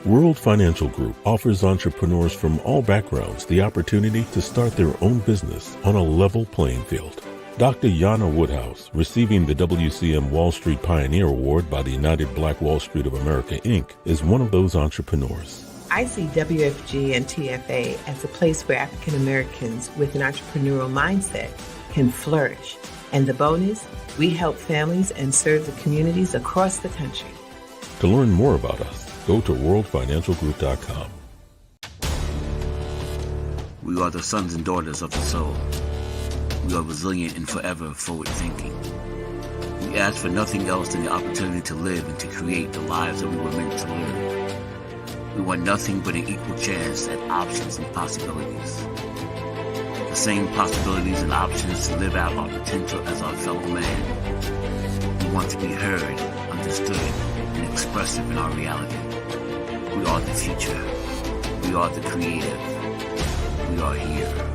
World Financial Group offers entrepreneurs from all backgrounds the opportunity to start their own business on a level playing field. Dr. Yana Woodhouse, receiving the WCM Wall Street Pioneer Award by the United Black Wall Street of America, Inc., is one of those entrepreneurs. I see WFG and TFA as a place where African Americans with an entrepreneurial mindset can flourish. And the bonus, we help families and serve the communities across the country. To learn more about us, go to worldfinancialgroup.com. We are the sons and daughters of the soul. We are resilient and forever forward-thinking. We ask for nothing else than the opportunity to live and to create the lives that we were meant to live. We want nothing but an equal chance at options and possibilities. The same possibilities and options to live out our potential as our fellow man. We want to be heard, understood, and expressive in our reality. We are the future. We are the creative. We are here.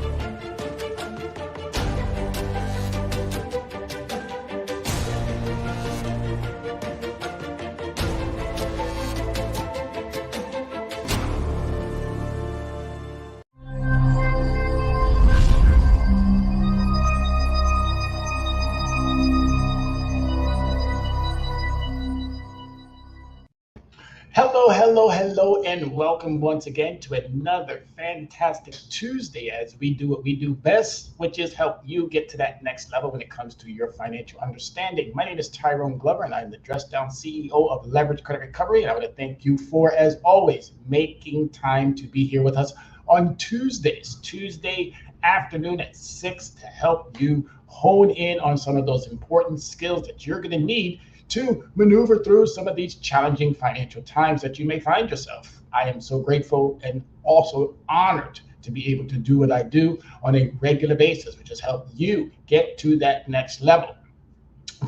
Hello, and welcome once again to another fantastic Tuesday as we do what we do best, which is help you get to that next level when it comes to your financial understanding. My name is Tyrone Glover, and I'm the Dress Down CEO of Leverage Credit Recovery. And I want to thank you for, as always, making time to be here with us on Tuesday afternoon at 6 to help you hone in on some of those important skills that you're going to need to maneuver through some of these challenging financial times that you may find yourself. I am so grateful and also honored to be able to do what I do on a regular basis, which is help you get to that next level.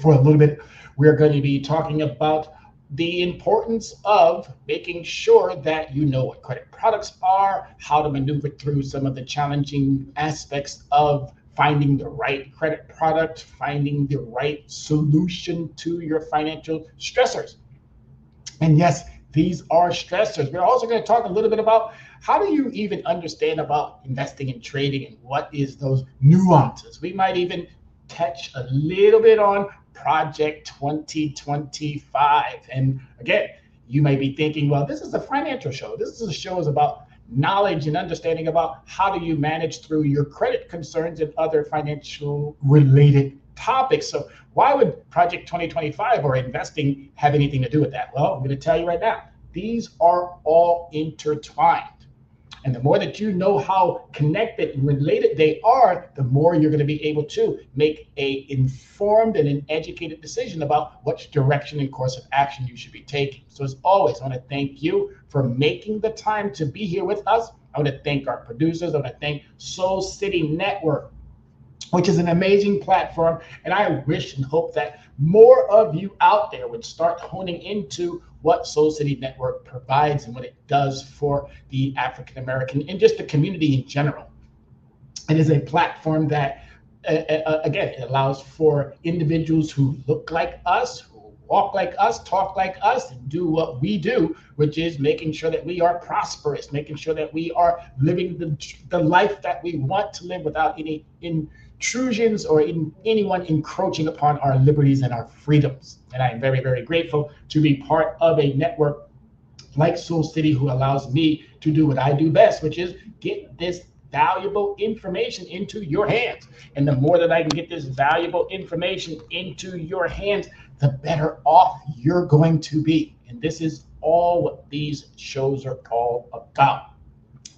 For a little bit, we're going to be talking about the importance of making sure that you know what credit products are, how to maneuver through some of the challenging aspects of finding the right credit product, finding the right solution to your financial stressors. And yes, these are stressors. We're also going to talk a little bit about how do you even understand about investing and trading and what is those nuances. We might even touch a little bit on Project 2025. And again, you may be thinking, well, this is a financial show. This is a show is about knowledge and understanding about how do you manage through your credit concerns and other financial related topics. So why would Project 2025 or investing have anything to do with that? Well, I'm going to tell you right now, these are all intertwined. And the more that you know how connected and related they are, the more you're going to be able to make an informed and an educated decision about which direction and course of action you should be taking. So as always, I want to thank you for making the time to be here with us. I want to thank our producers. I want to thank Soul City Network, which is an amazing platform. And I wish and hope that more of you out there would start honing into what Soul City Network provides and what it does for the African American and just the community in general. It is a platform that, again, it allows for individuals who look like us, who walk like us, talk like us, and do what we do, which is making sure that we are prosperous, making sure that we are living the life that we want to live without any intrusions or anyone encroaching upon our liberties and our freedoms. And I am very, very grateful to be part of a network like Soul City, who allows me to do what I do best, which is get this valuable information into your hands. And the more that I can get this valuable information into your hands, the better off you're going to be. And this is all what these shows are all about.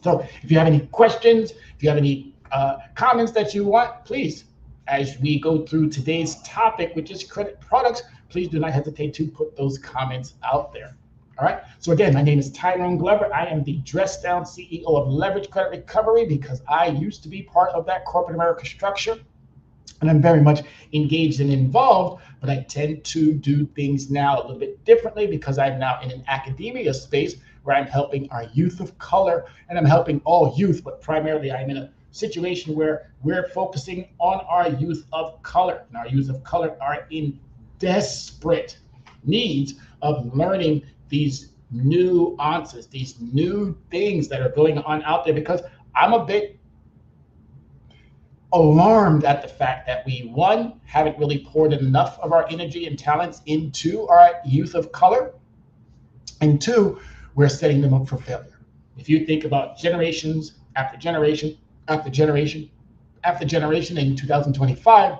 So if you have any questions, if you have any comments that you want, please, as we go through today's topic, which is credit products, please do not hesitate to put those comments out there. All right. So again, my name is Tyrone Glover. I am the Dress Down CEO of Leverage Credit Recovery because I used to be part of that corporate America structure. And I'm very much engaged and involved, but I tend to do things now a little bit differently because I'm now in an academia space where I'm helping our youth of color, and I'm helping all youth, but primarily I'm in a situation where we're focusing on our youth of color. And our youth of color are in desperate needs of learning these nuances, these new things that are going on out there, because I'm a bit alarmed at the fact that we, one, haven't really poured enough of our energy and talents into our youth of color, and two, we're setting them up for failure. If you think about generations after generation after generation after generation, in 2025,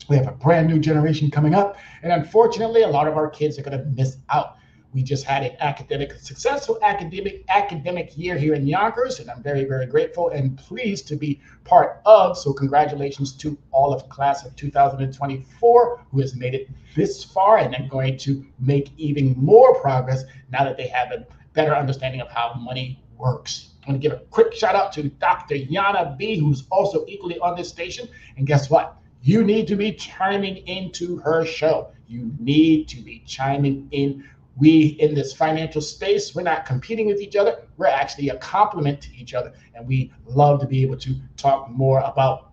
we have a brand new generation coming up, and unfortunately, a lot of our kids are going to miss out. We just had a successful academic year here in Yonkers, and I'm very, very grateful and pleased to be part of. So congratulations to all of class of 2024 who has made it this far, and are going to make even more progress now that they have a better understanding of how money works. I want to give a quick shout out to Dr. Yana B, who's also equally on this station. And guess what? You need to be chiming into her show. You need to be chiming in. We, in this financial space, we're not competing with each other. We're actually a complement to each other. And we love to be able to talk more about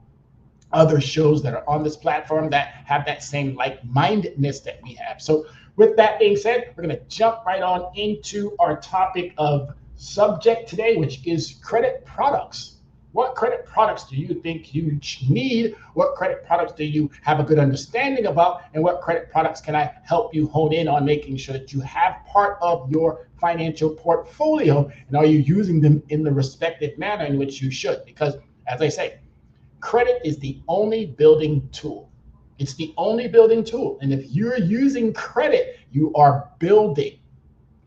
other shows that are on this platform that have that same like-mindedness that we have. So with that being said, we're going to jump right on into our topic of subject today, which is credit products. What credit products do you think you need? What credit products do you have a good understanding about? And what credit products can I help you hone in on making sure that you have part of your financial portfolio? And are you using them in the respective manner in which you should? Because, as I say, credit is the only building tool. It's the only building tool. And if you're using credit, you are building.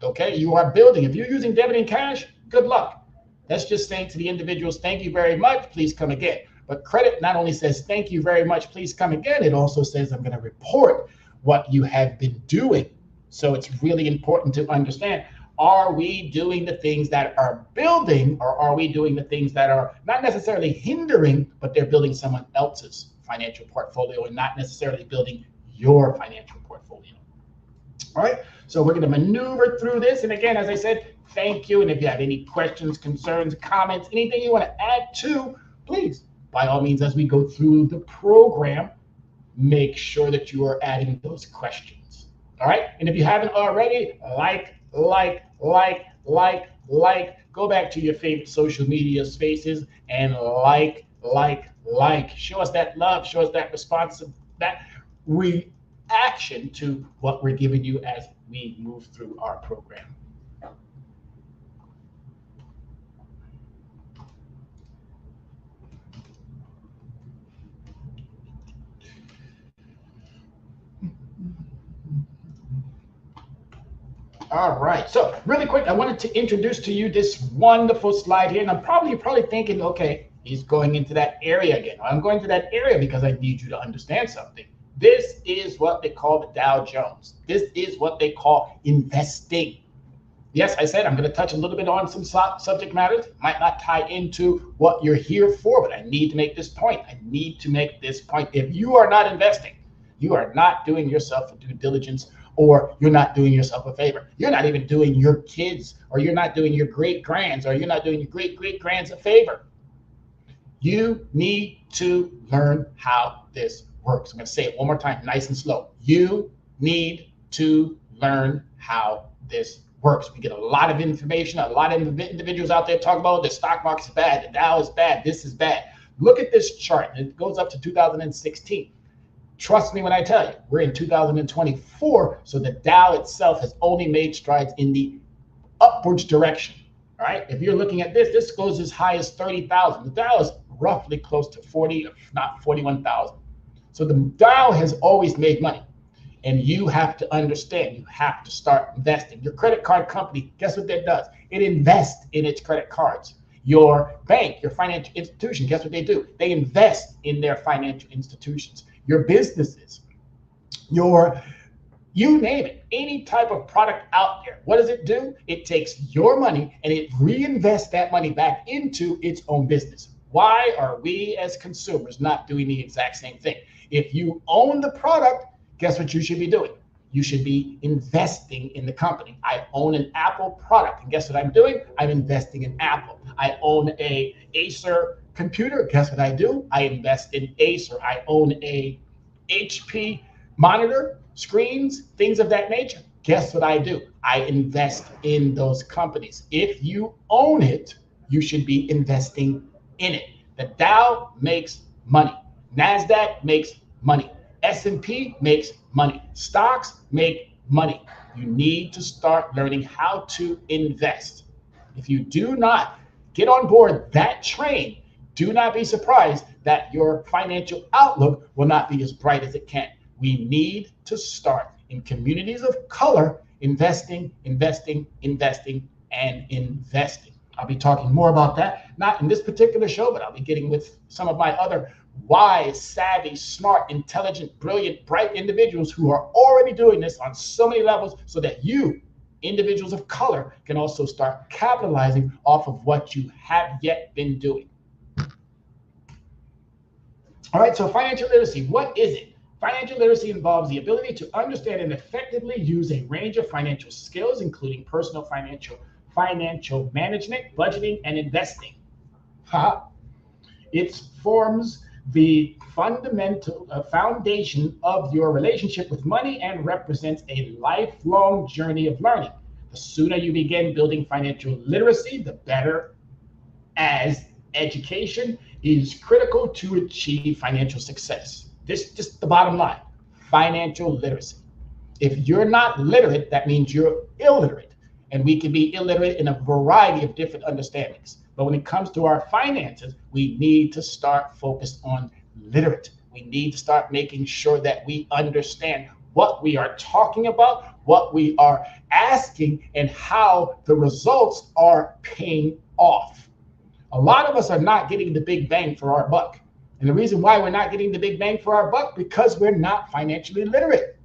Okay? You are building. If you're using debit and cash, good luck. That's just saying to the individuals, thank you very much, please come again. But credit not only says thank you very much, please come again, it also says I'm going to report what you have been doing. So it's really important to understand, are we doing the things that are building, or are we doing the things that are not necessarily hindering, but they're building someone else's financial portfolio and not necessarily building your financial portfolio? All right, so we're going to maneuver through this. And again, as I said, thank you. And if you have any questions, concerns, comments, anything you want to add to, please, by all means, as we go through the program, make sure that you are adding those questions. All right. And if you haven't already, go back to your favorite social media spaces and like. Show us that love, show us that response, that reaction to what we're giving you as we move through our program. All right, so really quick, I wanted to introduce to you this wonderful slide here, and you're probably thinking, okay, he's going into that area again. I'm going to that area because I need you to understand something. This is what they call the Dow Jones. This is what they call investing. Yes, I said I'm going to touch a little bit on some subject matters. It might not tie into what you're here for, but I need to make this point. I need to make this point. If you are not investing, you are not doing yourself a due diligence, or you're not doing yourself a favor. You're not even doing your kids, or you're not doing your great-grands, or you're not doing your great-great-grands a favor. You need to learn how this works. I'm going to say it one more time, nice and slow. You need to learn how this works. We get a lot of information, a lot of individuals out there talking about the stock market's bad, the Dow is bad, this is bad. Look at this chart. It goes up to 2016. Trust me when I tell you, we're in 2024, so the Dow itself has only made strides in the upwards direction. All right, if you're looking at this goes as high as 30,000. The Dow is roughly close to 40, if not 41,000. So the Dow has always made money, and you have to understand, you have to start investing. Your credit card company, guess what that does? It invests in its credit cards. Your bank, your financial institution, guess what they do? They invest in their financial institutions. Your businesses, you name it, any type of product out there. What does it do? It takes your money and it reinvests that money back into its own business. Why are we as consumers not doing the exact same thing? If you own the product, guess what you should be doing? You should be investing in the company. I own an Apple product, and guess what I'm doing? I'm investing in Apple. I own a Acer computer. Guess what I do? I invest in Acer. I own a HP monitor, screens, things of that nature. Guess what I do? I invest in those companies. If you own it, you should be investing in it. The Dow makes money. NASDAQ makes money. S&P makes money. Stocks make money. You need to start learning how to invest. If you do not get on board that train, do not be surprised that your financial outlook will not be as bright as it can. We need to start in communities of color investing, investing, investing, and investing. I'll be talking more about that, not in this particular show, but I'll be getting with some of my other wise, savvy, smart, intelligent, brilliant, bright individuals who are already doing this on so many levels so that you, individuals of color, can also start capitalizing off of what you have yet been doing. All right, so financial literacy, what is it? Financial literacy involves the ability to understand and effectively use a range of financial skills, including personal financial management, budgeting, and investing. It forms the fundamental foundation of your relationship with money and represents a lifelong journey of learning. The sooner you begin building financial literacy, the better, as education is critical to achieve financial success. This is just the bottom line, financial literacy. If you're not literate, that means you're illiterate. And we can be illiterate in a variety of different understandings. But when it comes to our finances, we need to start focused on literate. We need to start making sure that we understand what we are talking about, what we are asking, and how the results are paying off. A lot of us are not getting the big bang for our buck. And the reason why we're not getting the big bang for our buck, because we're not financially literate.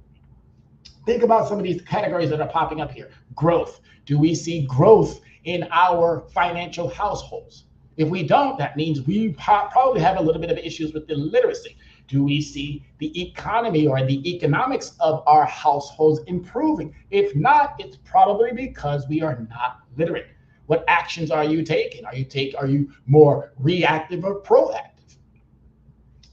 Think about some of these categories that are popping up here. Growth. Do we see growth in our financial households? If we don't, that means we probably have a little bit of issues with the literacy. Do we see the economy or the economics of our households improving? If not, it's probably because we are not literate. What actions are you taking? Are you more reactive or proactive?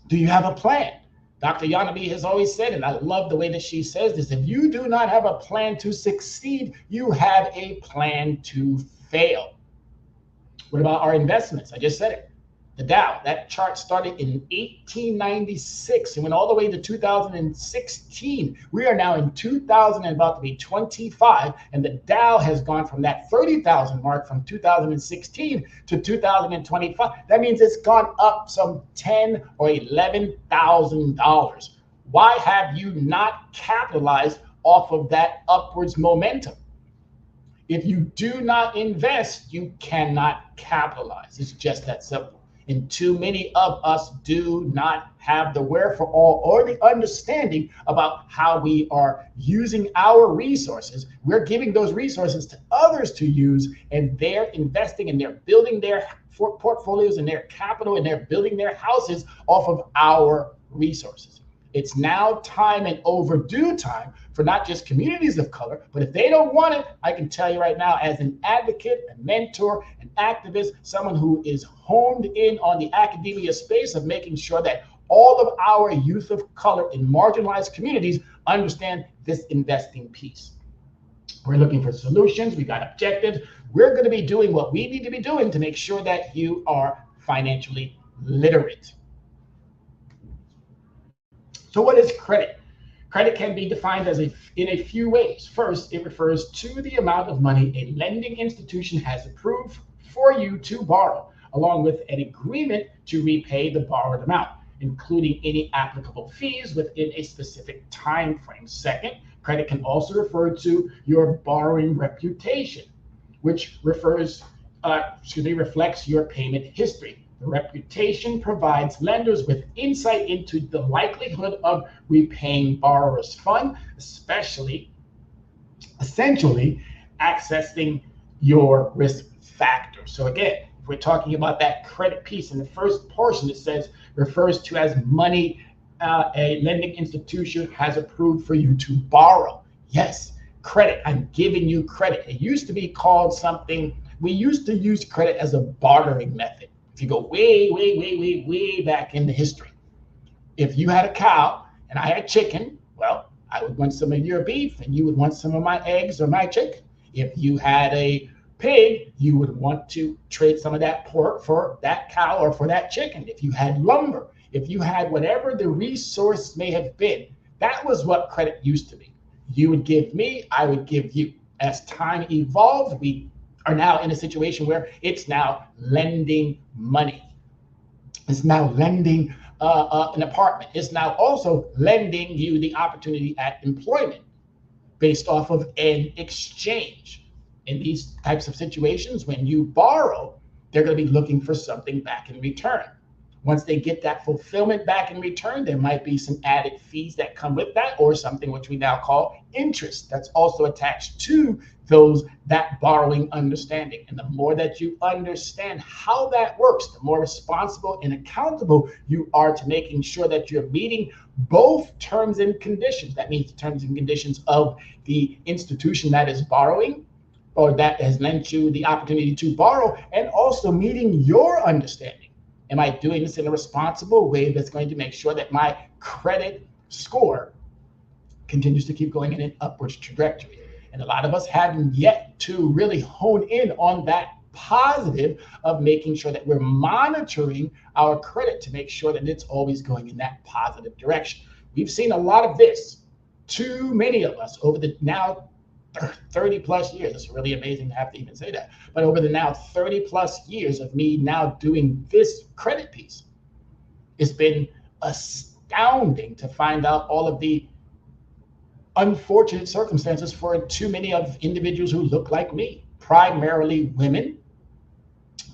Do you have a plan? Dr. Yanabi has always said, and I love the way that she says this, if you do not have a plan to succeed, you have a plan to fail. What about our investments? I just said it. The Dow, that chart started in 1896 and went all the way to 2016. We are now in 2000 and about to be 25, and the Dow has gone from that 30,000 mark from 2016 to 2025. That means it's gone up some $10,000 or $11,000. Why have you not capitalized off of that upwards momentum? If you do not invest, you cannot capitalize. It's just that simple. And too many of us do not have the wherewithal or the understanding about how we are using our resources. We're giving those resources to others to use, and they're investing and they're building their portfolios and their capital, and they're building their houses off of our resources. It's now time, and overdue time, for not just communities of color, but if they don't want it, I can tell you right now, as an advocate, a mentor, an activist, someone who is honed in on the academia space of making sure that all of our youth of color in marginalized communities understand this investing piece. We're looking for solutions. We got objectives. We're going to be doing what we need to be doing to make sure that you are financially literate. So what is credit? Credit can be defined in a few ways. First, it refers to the amount of money a lending institution has approved for you to borrow, along with an agreement to repay the borrowed amount, including any applicable fees within a specific time frame. Second, credit can also refer to your borrowing reputation, which reflects your payment history. The reputation provides lenders with insight into the likelihood of repaying borrowers' funds, essentially accessing your risk factor. So again, if we're talking about that credit piece in the first portion, it says refers to as money a lending institution has approved for you to borrow. Yes, credit. I'm giving you credit. It used to be called something. We used to use credit as a bartering method. If you go way back in the history, if you had a cow and I had chicken, well, I would want some of your beef and you would want some of my eggs or my chicken. If you had a pig, you would want to trade some of that pork for that cow or for that chicken. If you had lumber, if you had whatever the resource may have been, that was what credit used to be. You would give me, I would give you. As time evolved, we are now in a situation where it's now lending money. It's now lending an apartment. It's now also lending you the opportunity at employment based off of an exchange. In these types of situations, when you borrow, they're going to be looking for something back in return. Once they get that fulfillment back in return, there might be some added fees that come with that, or something which we now call interest that's also attached to that borrowing understanding. And the more that you understand how that works, the more responsible and accountable you are to making sure that you're meeting both terms and conditions. That means the terms and conditions of the institution that is borrowing or that has lent you the opportunity to borrow, and also meeting your understanding. Am I doing this in a responsible way that's going to make sure that my credit score continues to keep going in an upwards trajectory? And a lot of us haven't yet to really hone in on that positive of making sure that we're monitoring our credit to make sure that it's always going in that positive direction. We've seen a lot of this, too many of us, over the now 30 plus years. It's really amazing to have to even say that. But over the now 30 plus years of me now doing this credit piece, it's been astounding to find out all of the unfortunate circumstances for too many of individuals who look like me, primarily women,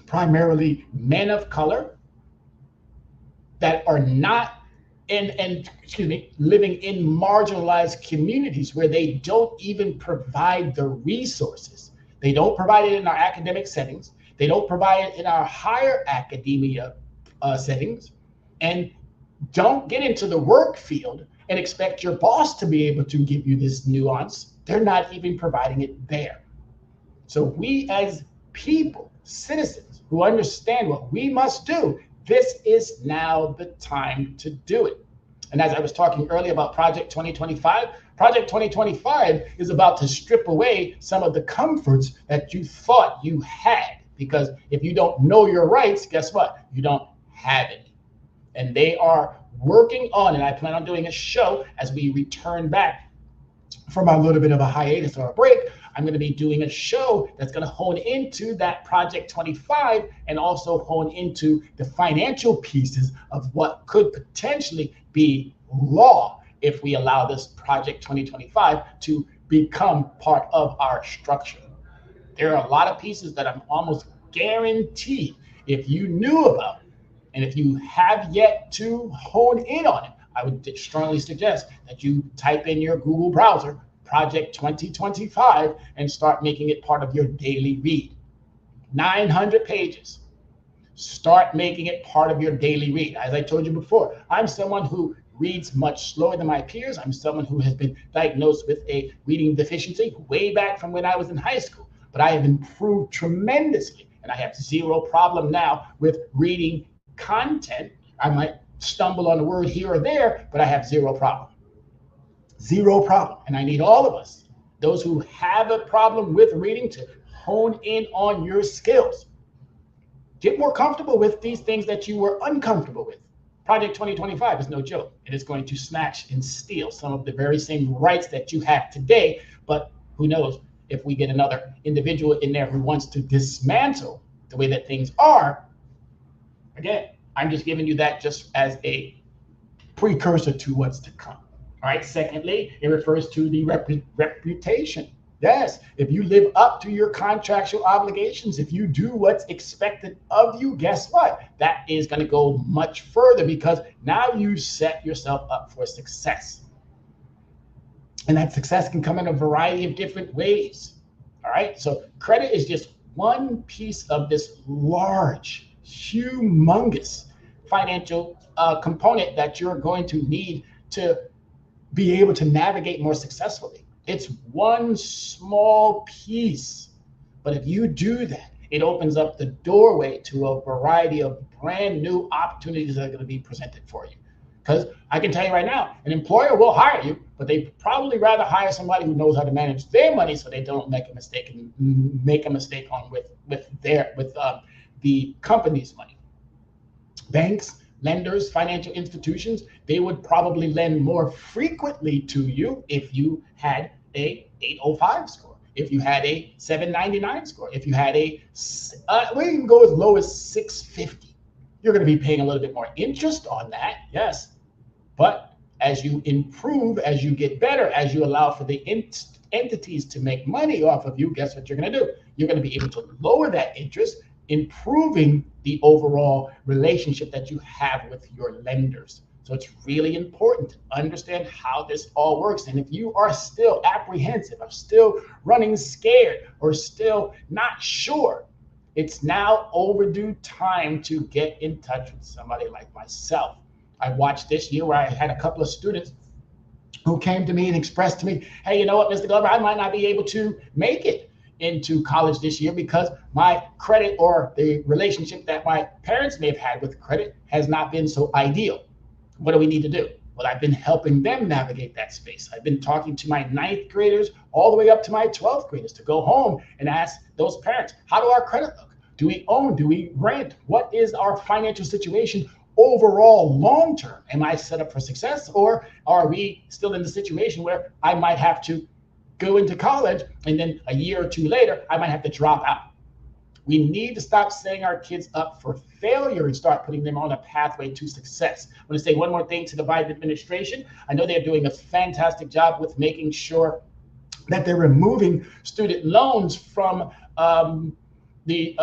primarily men of color that are not living in marginalized communities where they don't even provide the resources. They don't provide it in our academic settings. They don't provide it in our higher academia settings, and don't get into the work field and expect your boss to be able to give you this nuance. They're not even providing it there. So we as people, citizens who understand what we must do, this is now the time to do it. And as I was talking earlier about Project 2025, Project 2025 is about to strip away some of the comforts that you thought you had. Because if you don't know your rights, guess what? You don't have any. And they are working on, and I plan on doing a show as we return back from a little bit of a hiatus or a break. I'm going to be doing a show that's going to hone into that Project 25 and also hone into the financial pieces of what could potentially be law if we allow this Project 2025 to become part of our structure. There are a lot of pieces that I'm almost guaranteed if you knew about, and if you have yet to hone in on it, I would strongly suggest that you type in your Google browser Project 2025 and start making it part of your daily read. 900 pages. Start making it part of your daily read. As I told you before, I'm someone who reads much slower than my peers. I'm someone who has been diagnosed with a reading deficiency way back from when I was in high school. But I have improved tremendously, and I have zero problem now with reading content. I might stumble on a word here or there, but I have zero problem. Zero problem. And I need all of us, those who have a problem with reading, to hone in on your skills. Get more comfortable with these things that you were uncomfortable with. Project 2025 is no joke. It is going to snatch and steal some of the very same rights that you have today. But who knows if we get another individual in there who wants to dismantle the way that things are. Again, I'm just giving you that just as a precursor to what's to come. All right. Secondly, it refers to the reputation. Yes, if you live up to your contractual obligations, if you do what's expected of you, guess what? That is going to go much further, because now you set yourself up for success. And that success can come in a variety of different ways. All right. So credit is just one piece of this large, humongous financial component that you're going to need to be able to navigate more successfully. It's one small piece, but if you do that, it opens up the doorway to a variety of brand new opportunities that are going to be presented for you. Because I can tell you right now, an employer will hire you, but they probably rather hire somebody who knows how to manage their money so they don't make a mistake on with the company's money. Banks, lenders, financial institutions, they would probably lend more frequently to you if you had a 805 score, if you had a 799 score, if you had we can go as low as 650. You're going to be paying a little bit more interest on that, yes. But as you improve, as you get better, as you allow for the entities to make money off of you, guess what you're going to do? You're going to be able to lower that interest, improving the overall relationship that you have with your lenders. So it's really important to understand how this all works. And if you are still apprehensive, or still running scared, or still not sure, it's now overdue time to get in touch with somebody like myself. I watched this year where I had a couple of students who came to me and expressed to me, hey, you know what, Mr. Glover, I might not be able to make it into college this year because my credit, or the relationship that my parents may have had with credit, has not been so ideal. What do we need to do? Well, I've been helping them navigate that space. I've been talking to my 9th graders all the way up to my 12th graders to go home and ask those parents, how do our credit look? Do we own? Do we rent? What is our financial situation overall long term? Am I set up for success, or are we still in the situation where I might have to go into college and then a year or two later I might have to drop out? We need to stop setting our kids up for failure and start putting them on a pathway to success. I want to say one more thing to the Biden administration. I know they're doing a fantastic job with making sure that they're removing student loans from the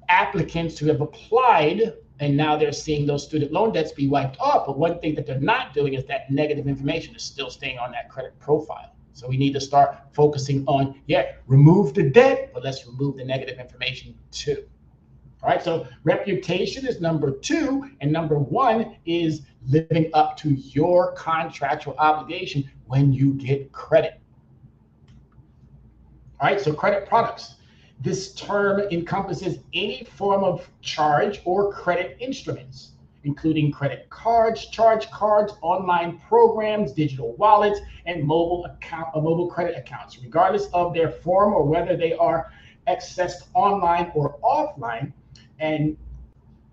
applicants who have applied, and now they're seeing those student loan debts be wiped off. But one thing that they're not doing is that negative information is still staying on that credit profile. So we need to start focusing on, remove the debt, but let's remove the negative information too. All right, so reputation is number 2, and number 1 is living up to your contractual obligation when you get credit. All right, so credit products. This term encompasses any form of charge or credit instruments, including credit cards, charge cards, online programs, digital wallets, and mobile credit accounts, regardless of their form or whether they are accessed online or offline, and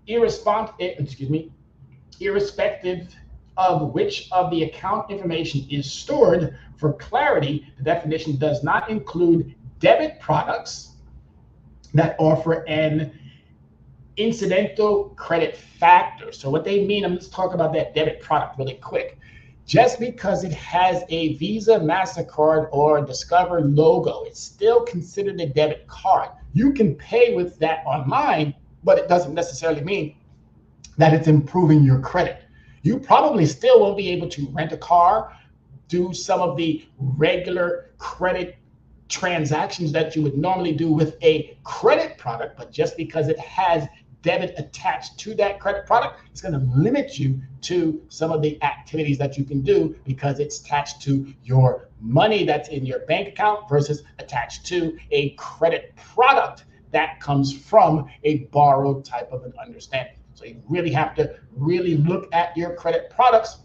irrespective of which of the account information is stored. For clarity, the definition does not include debit products that offer an incidental credit factor. So what they mean, let's talk about that debit product really quick. Just because it has a Visa, MasterCard, or Discover logo, it's still considered a debit card. You can pay with that online, but it doesn't necessarily mean that it's improving your credit. You probably still won't be able to rent a car, do some of the regular credit transactions that you would normally do with a credit product, but just because it has debit attached to that credit product, it's going to limit you to some of the activities that you can do because it's attached to your money that's in your bank account versus attached to a credit product that comes from a borrowed type of an understanding. So you really have to really look at your credit products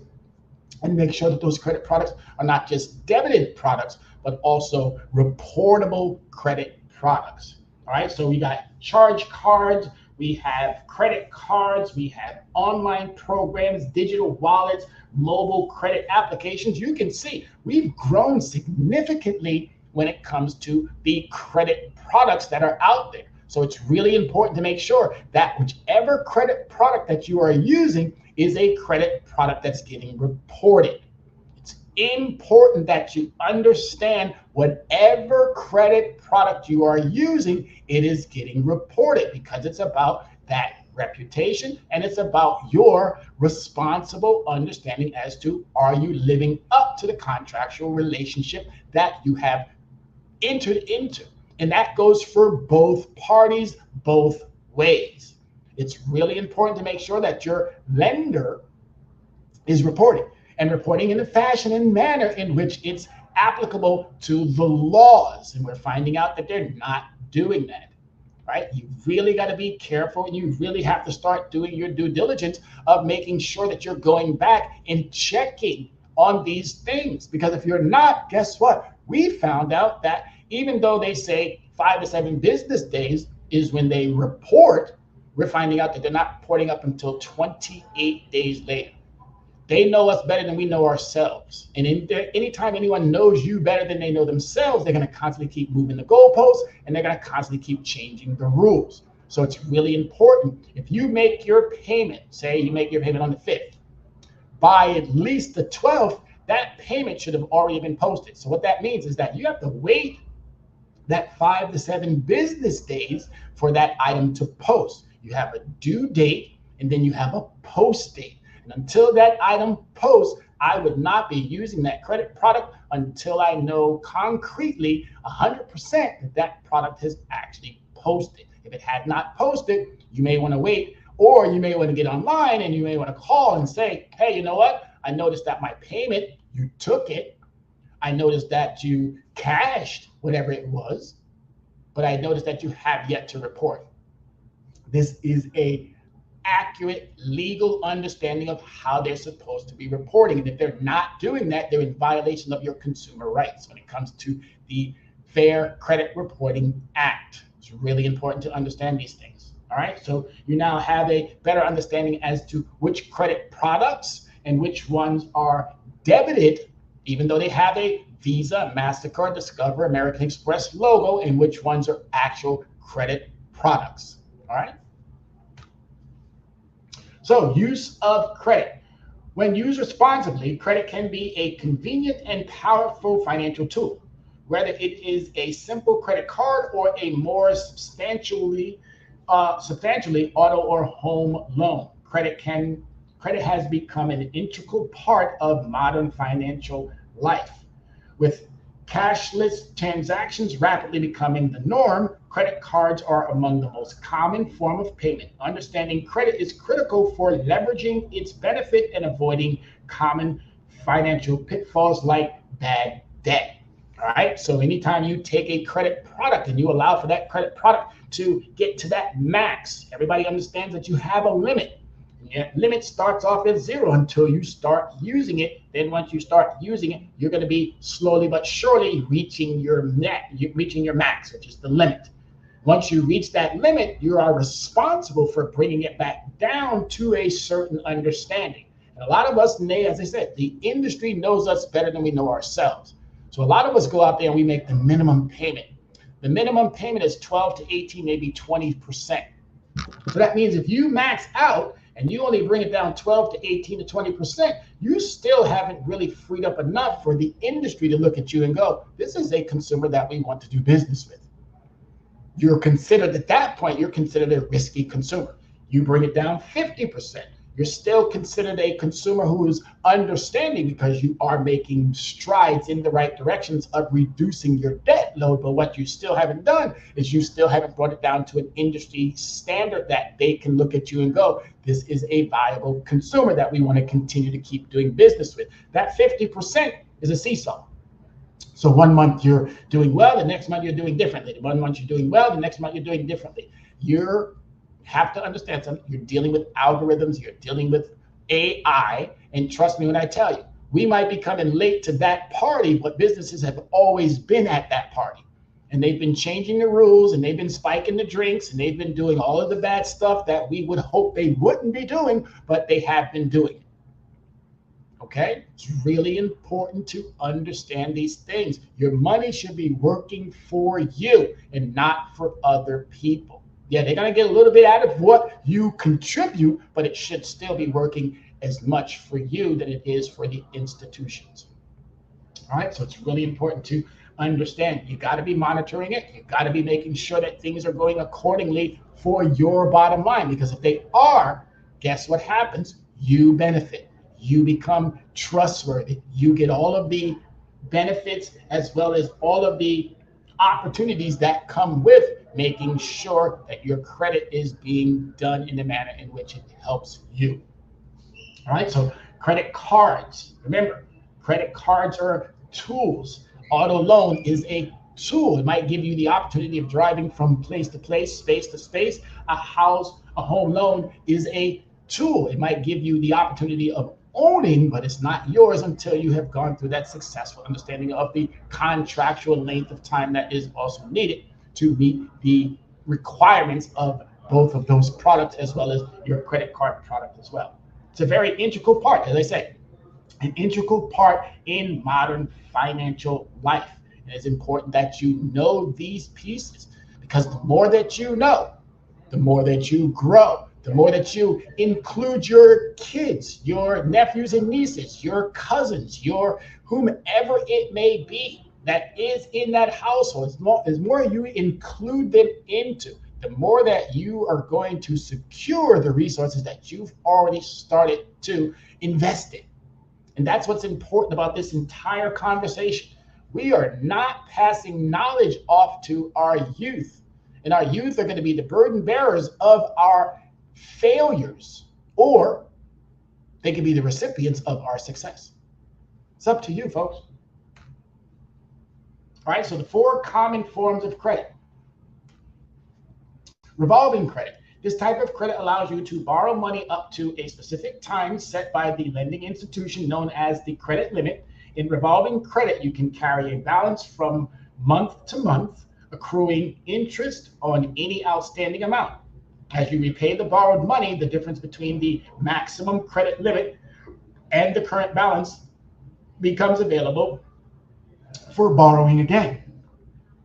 and make sure that those credit products are not just debited products, but also reportable credit products. All right, so we got charge cards, we have credit cards, we have online programs, digital wallets, mobile credit applications. You can see we've grown significantly when it comes to the credit products that are out there. So it's really important to make sure that whichever credit product that you are using is a credit product that's getting reported. It's important that you understand whatever credit product you are using, it is getting reported because it's about that reputation and it's about your responsible understanding as to, are you living up to the contractual relationship that you have entered into? And that goes for both parties, both ways. It's really important to make sure that your lender is reporting and reporting in a fashion and manner in which it's applicable to the laws. And we're finding out that they're not doing that. right? You really got to be careful, and you really have to start doing your due diligence of making sure that you're going back and checking on these things. Because if you're not, guess what? We found out that even though they say 5 to 7 business days is when they report, we're finding out that they're not reporting up until 28 days later. They know us better than we know ourselves. And anytime anyone knows you better than they know themselves, they're going to constantly keep moving the goalposts, and they're going to constantly keep changing the rules. So it's really important. If you make your payment, say you make your payment on the 5th, by at least the 12th, that payment should have already been posted. So what that means is that you have to wait that 5 to 7 business days for that item to post. You have a due date, and then you have a post date. And until that item posts, I would not be using that credit product until I know concretely 100% that that product has actually posted. If it had not posted, you may want to wait, or you may want to get online and you may want to call and say, hey, you know what? I noticed that my payment, you took it. I noticed that you cashed whatever it was, but I noticed that you have yet to report. This is a accurate legal understanding of how they're supposed to be reporting. And if they're not doing that, they're in violation of your consumer rights when it comes to the Fair Credit Reporting Act. It's really important to understand these things. All right. So you now have a better understanding as to which credit products and which ones are debited, even though they have a Visa, MasterCard, Discover, American Express logo, and which ones are actual credit products. All right. So use of credit. When used responsibly, credit can be a convenient and powerful financial tool. Whether it is a simple credit card or a more substantially auto or home loan, credit has become an integral part of modern financial life. With cashless transactions rapidly becoming the norm, credit cards are among the most common form of payment. Understanding credit is critical for leveraging its benefit and avoiding common financial pitfalls like bad debt. All right. So anytime you take a credit product and you allow for that credit product to get to that max, everybody understands that you have a limit. Your limit starts off at 0 until you start using it. Then once you start using it, you're going to be slowly but surely reaching your max, which is the limit. Once you reach that limit, you are responsible for bringing it back down to a certain understanding. And a lot of us, as I said, the industry knows us better than we know ourselves. So a lot of us go out there and we make the minimum payment. The minimum payment is 12 to 18, maybe 20%. So that means if you max out and you only bring it down 12 to 18 to 20%, you still haven't really freed up enough for the industry to look at you and go, this is a consumer that we want to do business with. You're considered, at that point, you're considered a risky consumer. You bring it down 50%. You're still considered a consumer who is understanding because you are making strides in the right directions of reducing your debt load. But what you still haven't done is you still haven't brought it down to an industry standard that they can look at you and go, this is a viable consumer that we want to continue to keep doing business with. That 50% is a seesaw. So 1 month you're doing well, the next month you're doing differently. 1 month you're doing well, the next month you're doing differently. You have to understand something. You're dealing with algorithms, you're dealing with AI, and trust me when I tell you, we might be coming late to that party, but businesses have always been at that party. And they've been changing the rules, and they've been spiking the drinks, and they've been doing all of the bad stuff that we would hope they wouldn't be doing, but they have been doing it. Okay? It's really important to understand these things. Your money should be working for you and not for other people. Yeah, they're going to get a little bit out of what you contribute, but it should still be working as much for you than it is for the institutions. All right, so it's really important to understand. You got to be monitoring it. You got to be making sure that things are going accordingly for your bottom line, because if they are, guess what happens? You benefit. You become trustworthy. You get all of the benefits as well as all of the opportunities that come with making sure that your credit is being done in the manner in which it helps you. All right, so credit cards. Remember, credit cards are tools. Auto loan is a tool. It might give you the opportunity of driving from place to place, space to space. A house, a home loan is a tool. It might give you the opportunity of owning, but it's not yours until you have gone through that successful understanding of the contractual length of time that is also needed to meet the requirements of both of those products, as well as your credit card product as well. It's a very integral part, as I say, an integral part in modern financial life. And it's important that you know these pieces, because the more that you know, the more that you grow, the more that you include your kids, your nephews and nieces, your cousins, your whomever it may be that is in that household, as more you include them into, the more that you are going to secure the resources that you've already started to invest in. And that's what's important about this entire conversation. We are not passing knowledge off to our youth. And our youth are going to be the burden bearers of our failures, or they can be the recipients of our success. It's up to you, folks. All right, so the 4 common forms of credit. Revolving credit. This type of credit allows you to borrow money up to a specific time set by the lending institution, known as the credit limit. In revolving credit, you can carry a balance from month to month, accruing interest on any outstanding amount. As you repay the borrowed money, the difference between the maximum credit limit and the current balance becomes available for borrowing again.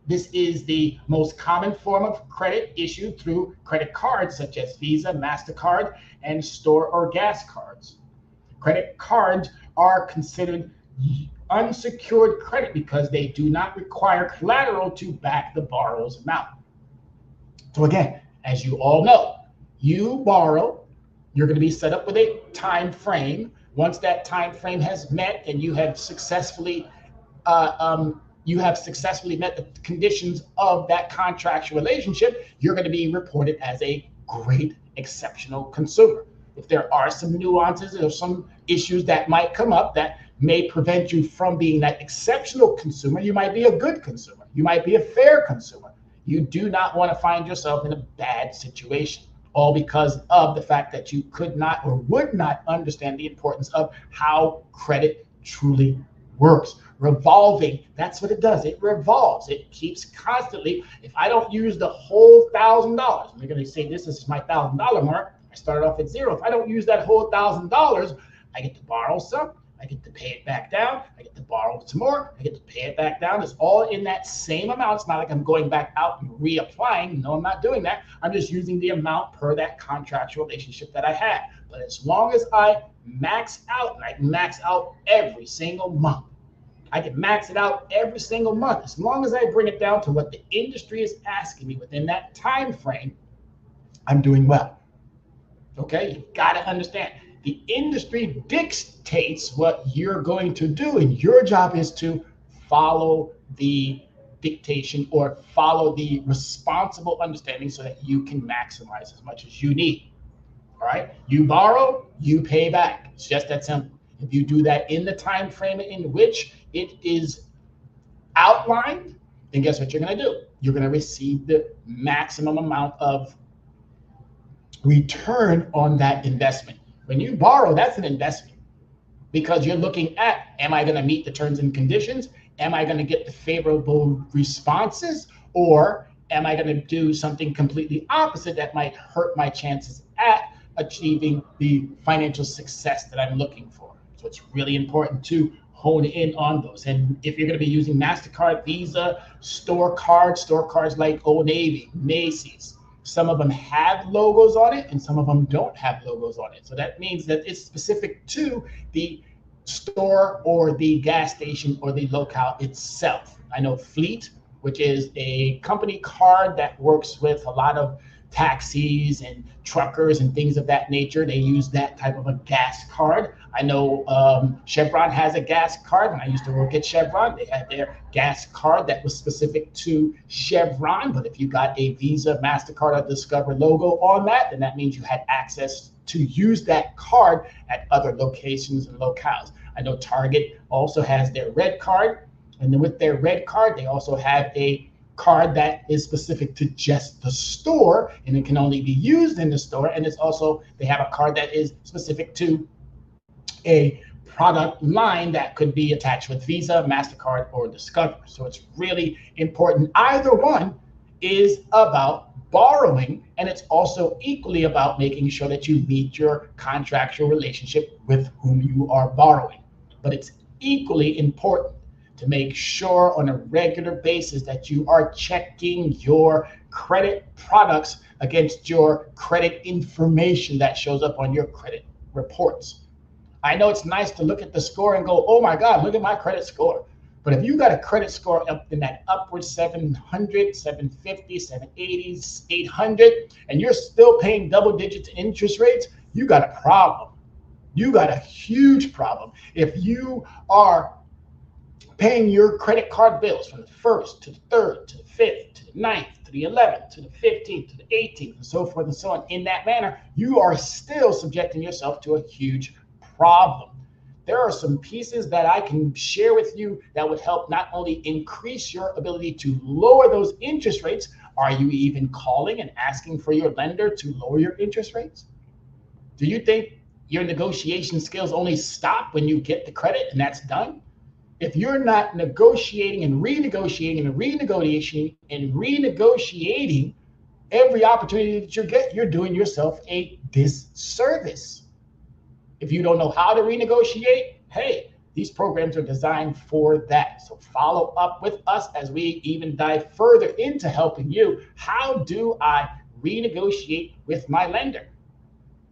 This is the most common form of credit issued through credit cards such as Visa, MasterCard, and store or gas cards. Credit cards are considered unsecured credit because they do not require collateral to back the borrower's amount. So again, as you all know, you borrow, you're going to be set up with a time frame. Once that time frame has met and you have successfully met the conditions of that contractual relationship, you're going to be reported as a great, exceptional consumer. If there are some nuances or some issues that might come up that may prevent you from being that exceptional consumer, you might be a good consumer. You might be a fair consumer. You do not want to find yourself in a bad situation, all because of the fact that you could not or would not understand the importance of how credit truly works. Revolving, that's what it does. It revolves. It keeps constantly. If I don't use the whole $1,000, I'm going to say this is my $1,000 mark. I started off at zero. If I don't use that whole $1,000, I get to borrow some. I get to pay it back down. I get to borrow some more. I get to pay it back down. It's all in that same amount. It's not like I'm going back out and reapplying. No, I'm not doing that. I'm just using the amount per that contractual relationship that I had. But as long as I max out, and I max out every single month, I can max it out every single month. As long as I bring it down to what the industry is asking me within that time frame, I'm doing well. Okay, you got to understand. The industry dictates what you're going to do, and your job is to follow the dictation or follow the responsible understanding so that you can maximize as much as you need. All right, you borrow, you pay back. It's just that simple. If you do that in the time frame in which it is outlined, then guess what you're going to do? You're going to receive the maximum amount of return on that investment. When you borrow, that's an investment, because you're looking at, am I going to meet the terms and conditions? Am I going to get the favorable responses? Or am I going to do something completely opposite that might hurt my chances at achieving the financial success that I'm looking for? So it's really important to hone in on those. And if you're going to be using MasterCard, Visa, store cards like Old Navy, Macy's, some of them have logos on it and some of them don't have logos on it. So that means that it's specific to the store or the gas station or the locale itself. I know Fleet, which is a company card that works with a lot of taxis and truckers and things of that nature. They use that type of a gas card. I know Chevron has a gas card. When I used to work at Chevron, they had their gas card that was specific to Chevron. But if you got a Visa, MasterCard, or Discover logo on that, then that means you had access to use that card at other locations and locales. I know Target also has their red card. And then with their red card, they also have a card that is specific to just the store, and it can only be used in the store. And it's also, they have a card that is specific to a product line that could be attached with Visa, MasterCard, or Discover. So it's really important. Either one is about borrowing, and it's also equally about making sure that you meet your contractual relationship with whom you are borrowing. But it's equally important to make sure on a regular basis that you are checking your credit products against your credit information that shows up on your credit reports. I know it's nice to look at the score and go, oh my God, look at my credit score. But if you got a credit score up in that upward 700, 750, 780, 800, and you're still paying double digits interest rates, you got a problem. You got a huge problem. If you are paying your credit card bills from the 1st to the 3rd to the 5th to the 9th to the 11th to the 15th to the 18th and so forth and so on in that manner, you are still subjecting yourself to a huge problem. There are some pieces that I can share with you that would help not only increase your ability to lower those interest rates. Are you even calling and asking for your lender to lower your interest rates? Do you think your negotiation skills only stop when you get the credit and that's done? If you're not negotiating and renegotiating and renegotiating every opportunity that you get, you're doing yourself a disservice. If you don't know how to renegotiate, hey, these programs are designed for that. So follow up with us as we even dive further into helping you. How do I renegotiate with my lender?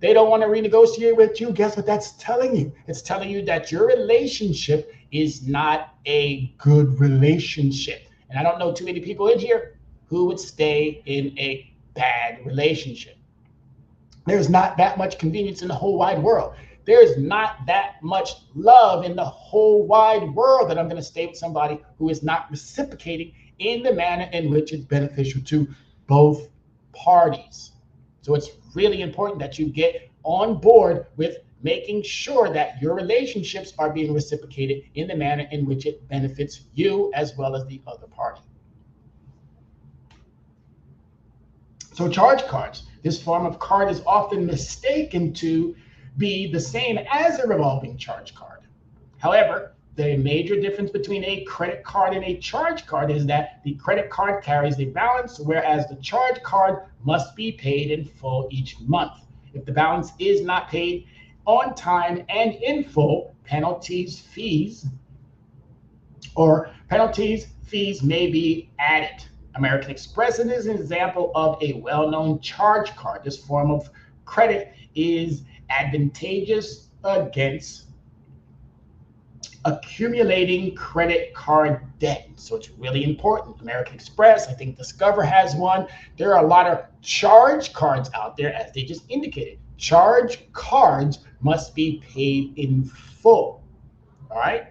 They don't want to renegotiate with you. Guess what that's telling you? It's telling you that your relationship is not a good relationship. And I don't know too many people in here who would stay in a bad relationship. There's not that much convenience in the whole wide world. There's not that much love in the whole wide world that I'm going to stay with somebody who is not reciprocating in the manner in which it's beneficial to both parties. So it's really important that you get on board with making sure that your relationships are being reciprocated in the manner in which it benefits you as well as the other party. So charge cards. This form of card is often mistaken to be the same as a revolving charge card. However, the major difference between a credit card and a charge card is that the credit card carries a balance, whereas the charge card must be paid in full each month. If the balance is not paid on time and in full, fees may be added. American Express is an example of a well-known charge card. This form of credit is advantageous against accumulating credit card debt. So it's really important. American Express, I think Discover has one. There are a lot of charge cards out there, as they just indicated. Charge cards must be paid in full. All right.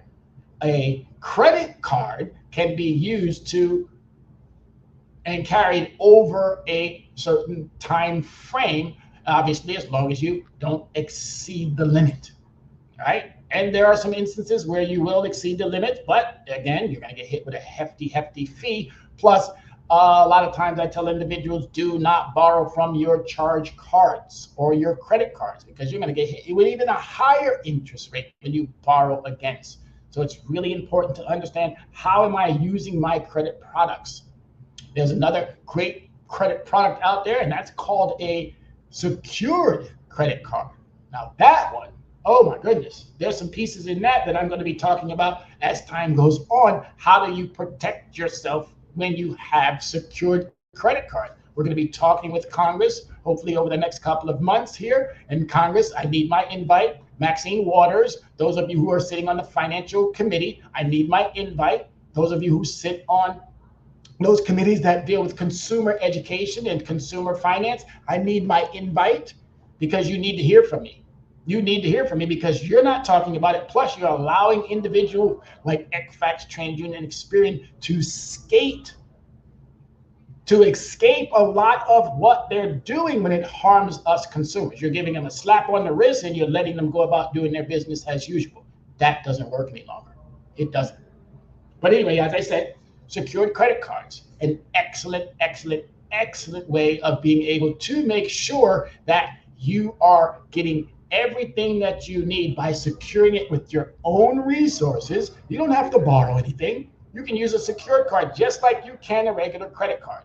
A credit card can be used to and carried over a certain time frame, obviously, as long as you don't exceed the limit. All right. And there are some instances where you will exceed the limit, but again, you're going to get hit with a hefty fee. Plus, a lot of times I tell individuals, do not borrow from your charge cards or your credit cards, because you're going to get hit with even a higher interest rate when you borrow against. So it's really important to understand, how am I using my credit products? There's another great credit product out there, and that's called a secured credit card. Now that one, oh my goodness, there's some pieces in that I'm going to be talking about as time goes on. How do you protect yourself when you have secured credit card? We're going to be talking with Congress, hopefully over the next couple of months here. In Congress, I need my invite. Maxine Waters, those of you who are sitting on the Financial Committee, I need my invite. Those of you who sit on those committees that deal with consumer education and consumer finance, I need my invite, because you need to hear from me. You need to hear from me because you're not talking about it. Plus, you're allowing individuals like Equifax, TransUnion, and Experian to escape a lot of what they're doing when it harms us consumers. You're giving them a slap on the wrist and you're letting them go about doing their business as usual. That doesn't work any longer. It doesn't. But anyway, as I said, secured credit cards, an excellent, excellent, excellent way of being able to make sure that you are getting everything that you need by securing it with your own resources. You don't have to borrow anything. You can use a secured card just like you can a regular credit card.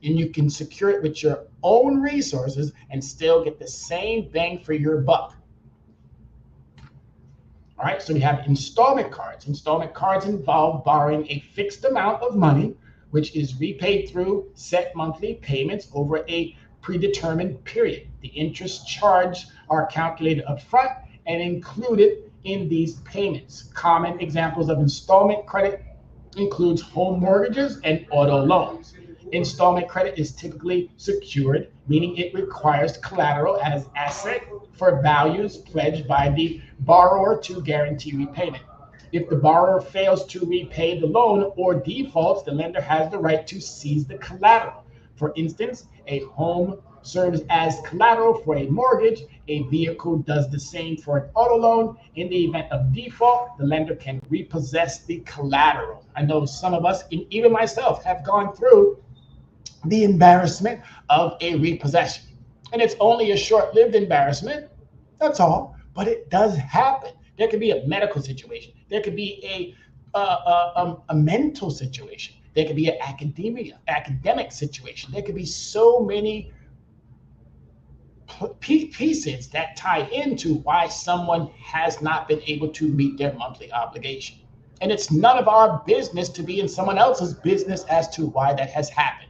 And you can secure it with your own resources and still get the same bang for your buck. All right, so we have installment cards. Installment cards involve borrowing a fixed amount of money, which is repaid through set monthly payments over a predetermined period. The interest charged are calculated upfront and included in these payments. Common examples of installment credit includes home mortgages and auto loans. Installment credit is typically secured, meaning it requires collateral as asset for values pledged by the borrower to guarantee repayment. If the borrower fails to repay the loan or defaults, the lender has the right to seize the collateral. For instance, a home serves as collateral for a mortgage. A vehicle does the same for an auto loan. In the event of default, the lender can repossess the collateral. I know some of us, and even myself, have gone through the embarrassment of a repossession. And it's only a short-lived embarrassment, that's all, but it does happen. There could be a medical situation. There could be a mental situation. There could be an academic situation. There could be so many pieces that tie into why someone has not been able to meet their monthly obligation. And it's none of our business to be in someone else's business as to why that has happened.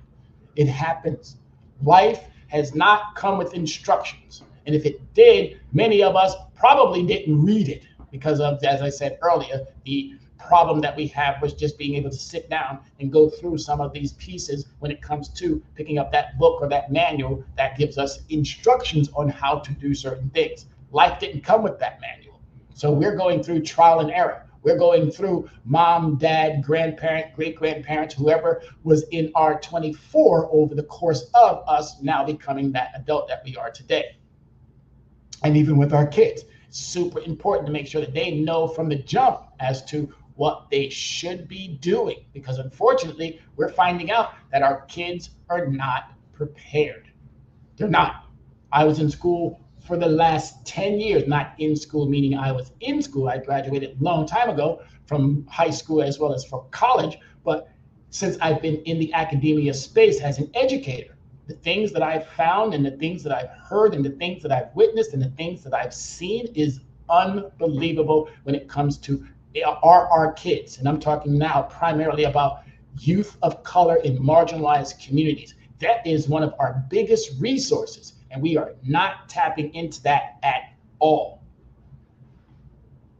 It happens. Life has not come with instructions. And if it did, many of us probably didn't read it because of, as I said earlier, the problem that we have was just being able to sit down and go through some of these pieces when it comes to picking up that book or that manual that gives us instructions on how to do certain things. Life didn't come with that manual. So we're going through trial and error. We're going through mom, dad, grandparent, great-grandparents, whoever was in our 24 over the course of us now becoming that adult that we are today. And even with our kids, it's super important to make sure that they know from the jump as to what they should be doing. Because unfortunately, we're finding out that our kids are not prepared. They're not. I was in school for the last 10 years, not in school, meaning I was in school. I graduated a long time ago from high school as well as from college. But since I've been in the academia space as an educator, the things that I've found and the things that I've heard and the things that I've witnessed and the things that I've seen is unbelievable when it comes to our kids. And I'm talking now primarily about youth of color in marginalized communities. That is one of our biggest resources. And we are not tapping into that at all.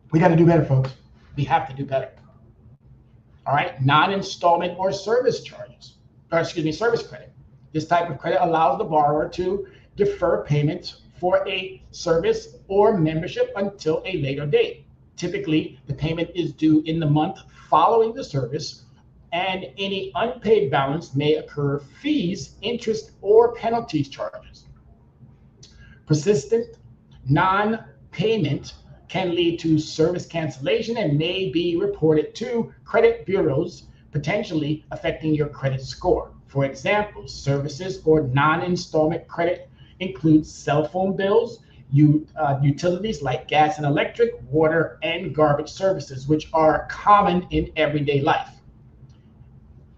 We got to do better, folks. We have to do better. All right, non-installment or service charges, service credit. This type of credit allows the borrower to defer payments for a service or membership until a later date. Typically, the payment is due in the month following the service, and any unpaid balance may occur fees, interest, or penalties charges. Persistent non-payment can lead to service cancellation and may be reported to credit bureaus, potentially affecting your credit score. For example, services for non-installment credit include cell phone bills, utilities like gas and electric, water, and garbage services, which are common in everyday life.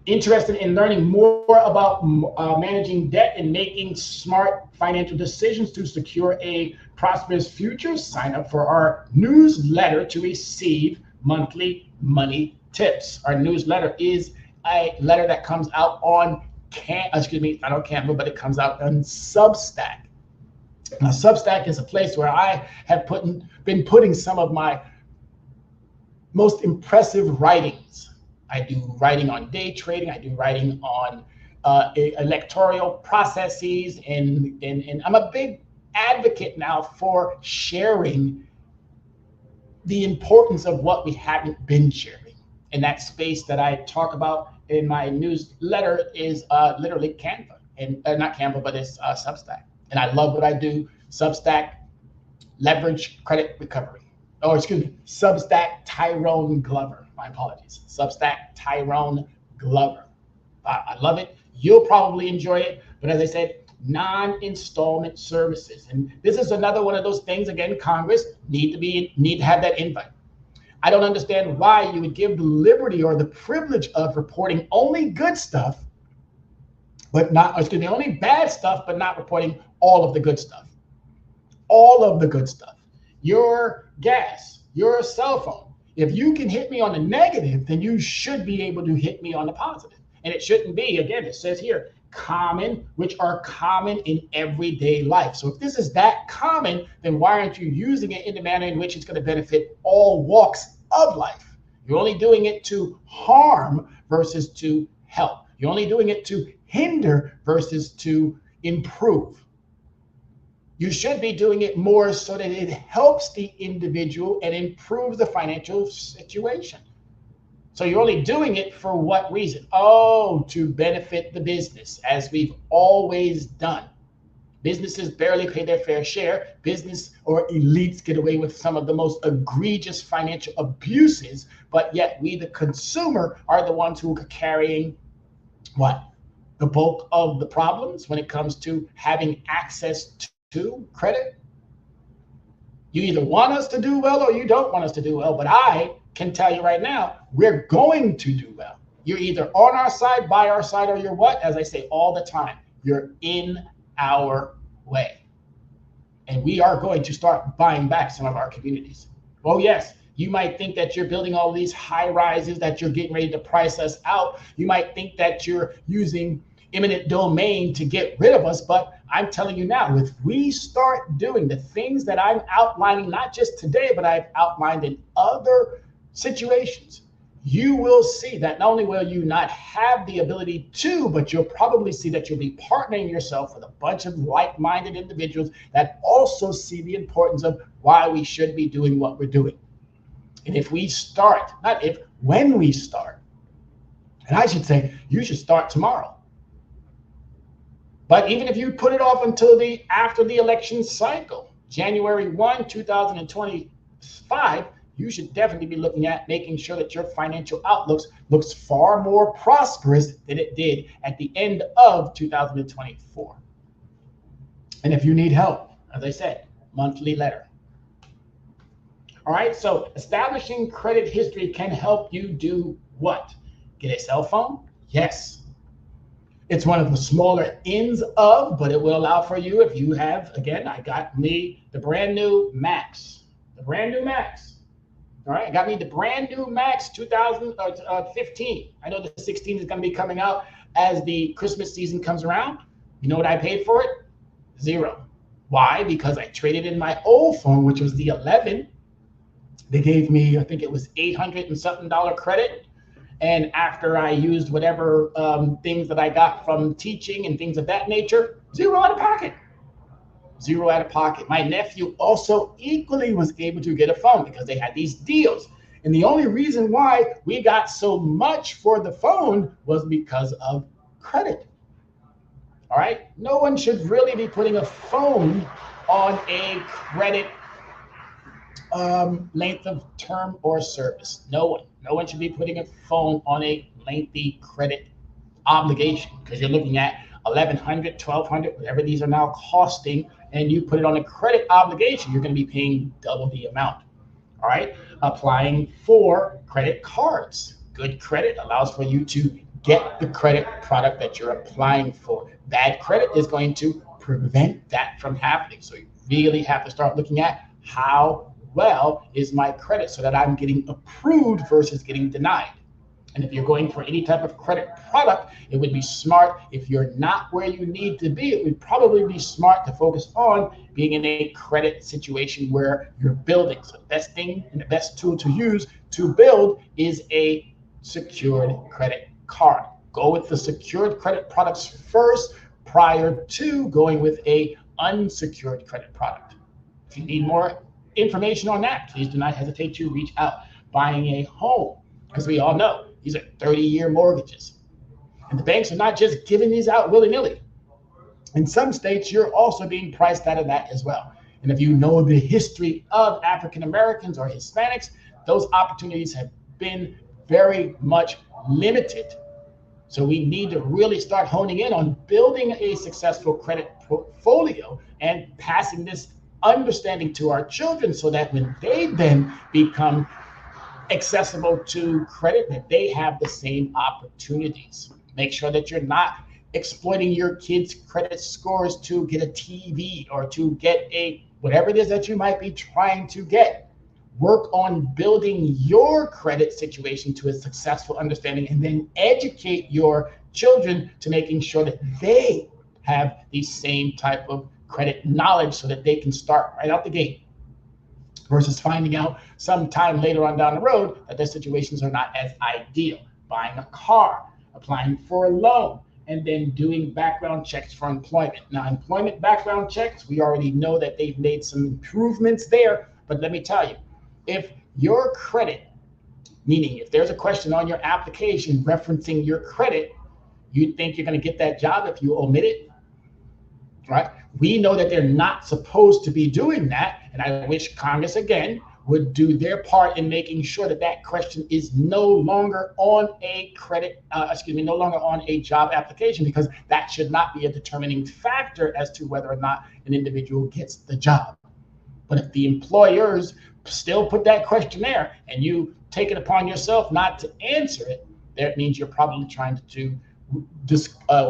Interested in learning more about managing debt and making smart financial decisions to secure a prosperous future? Sign up for our newsletter to receive monthly money tips. Our newsletter is a letter that comes out on not on Canva, but it comes out on Substack. Now, Substack is a place where I have been putting some of my most impressive writings. I do writing on day trading. I do writing on electoral processes, and I'm a big advocate now for sharing the importance of what we haven't been sharing. And that space that I talk about in my newsletter is literally Canva, and not Canva, but it's Substack. And I love what I do. Substack leverage credit recovery. Substack Tyrone Glover. My apologies. Substack, Tyrone Glover. I love it. You'll probably enjoy it. But as I said, non-installment services. And this is another one of those things, again, Congress need to have that invite. I don't understand why you would give the liberty or the privilege of reporting only good stuff, but not, excuse me, only bad stuff, but not reporting all of the good stuff. All of the good stuff. Your gas, your cell phone. If you can hit me on the negative, then you should be able to hit me on the positive. And it shouldn't be, again, it says here, common, which are common in everyday life. So if this is that common, then why aren't you using it in the manner in which it's going to benefit all walks of life? You're only doing it to harm versus to help. You're only doing it to hinder versus to improve. You should be doing it more so that it helps the individual and improves the financial situation. So you're only doing it for what reason? Oh, to benefit the business, as we've always done. Businesses barely pay their fair share. Business or elites get away with some of the most egregious financial abuses, but yet we, the consumer, are the ones who are carrying what? The bulk of the problems when it comes to having access to credit. You either want us to do well or you don't want us to do well, but I can tell you right now, we're going to do well. You're either on our side, by our side, or you're what? As I say all the time, you're in our way. And we are going to start buying back some of our communities. Oh, yes, you might think that you're building all these high rises, that you're getting ready to price us out. You might think that you're using eminent domain to get rid of us, but I'm telling you now, if we start doing the things that I'm outlining, not just today, but I've outlined in other situations, you will see that not only will you not have the ability to, but you'll probably see that you'll be partnering yourself with a bunch of like-minded individuals that also see the importance of why we should be doing what we're doing. And if we start, not if, when we start, and I should say, you should start tomorrow. But even if you put it off until after the election cycle, January 1, 2025, you should definitely be looking at making sure that your financial outlook looks far more prosperous than it did at the end of 2024. And if you need help, as I said, monthly letter. All right, so establishing credit history can help you do what? Get a cell phone? Yes. It's one of the smaller ends of, but it will allow for you if you have, again, I got me the brand new Max. The brand new Max. All right, I got me the brand new Max 2015. I know the 16 is going to be coming out as the Christmas season comes around. You know what I paid for it? $0. Why? Because I traded in my old phone, which was the 11. They gave me, I think it was $800 and something credit. And after I used whatever things that I got from teaching and things of that nature, $0 out of pocket. $0 out of pocket. My nephew also equally was able to get a phone because they had these deals. And the only reason why we got so much for the phone was because of credit. All right. No one should really be putting a phone on a credit length of term or service. No one should be putting a phone on a lengthy credit obligation because you're looking at $1,100, $1,200, whatever these are now costing, and you put it on a credit obligation, you're going to be paying double the amount. All right. Applying for credit cards. Good credit allows for you to get the credit product that you're applying for. Bad credit is going to prevent that from happening. So you really have to start looking at how well is my credit so that I'm getting approved versus getting denied. And if you're going for any type of credit product, it would be smart. If you're not where you need to be, it would probably be smart to focus on being in a credit situation where you're building. So the best thing and the best tool to use to build is a secured credit card. Go with the secured credit products first prior to going with a unsecured credit product. If you need more information on that, please do not hesitate to reach out. Buying a home, because we all know these are 30-year mortgages. And the banks are not just giving these out willy-nilly. In some states, you're also being priced out of that as well. And if you know the history of African Americans or Hispanics, those opportunities have been very much limited. So we need to really start honing in on building a successful credit portfolio and passing this understanding to our children so that when they then become accessible to credit, that they have the same opportunities. Make sure that you're not exploiting your kids' credit scores to get a TV or to get a whatever it is that you might be trying to get. Work on building your credit situation to a successful understanding, and then educate your children to making sure that they have the same type of credit knowledge so that they can start right out the gate, versus finding out sometime later on down the road that their situations are not as ideal. Buying a car, applying for a loan, and then doing background checks for employment. Now, employment background checks, we already know that they've made some improvements there, but let me tell you, if your credit, meaning if there's a question on your application referencing your credit, you think you're going to get that job if you omit it, right? We know that they're not supposed to be doing that, and I wish Congress, again, would do their part in making sure that that question is no longer on a no longer on a job application, because that should not be a determining factor as to whether or not an individual gets the job. But if the employers still put that question there and you take it upon yourself not to answer it, that means you're probably trying to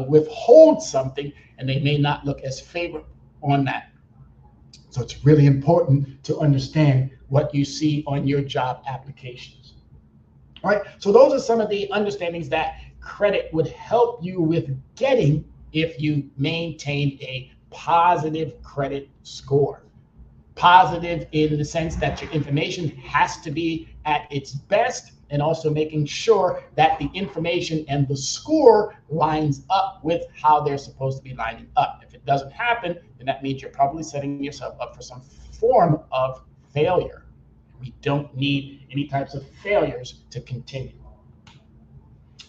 withhold something, and they may not look as favorable on that. So it's really important to understand what you see on your job applications. All right, so those are some of the understandings that credit would help you with getting if you maintain a positive credit score. Positive in the sense that your information has to be at its best, and also making sure that the information and the score lines up with how they're supposed to be lining up. If it doesn't happen, then that means you're probably setting yourself up for some form of failure. We don't need any types of failures to continue.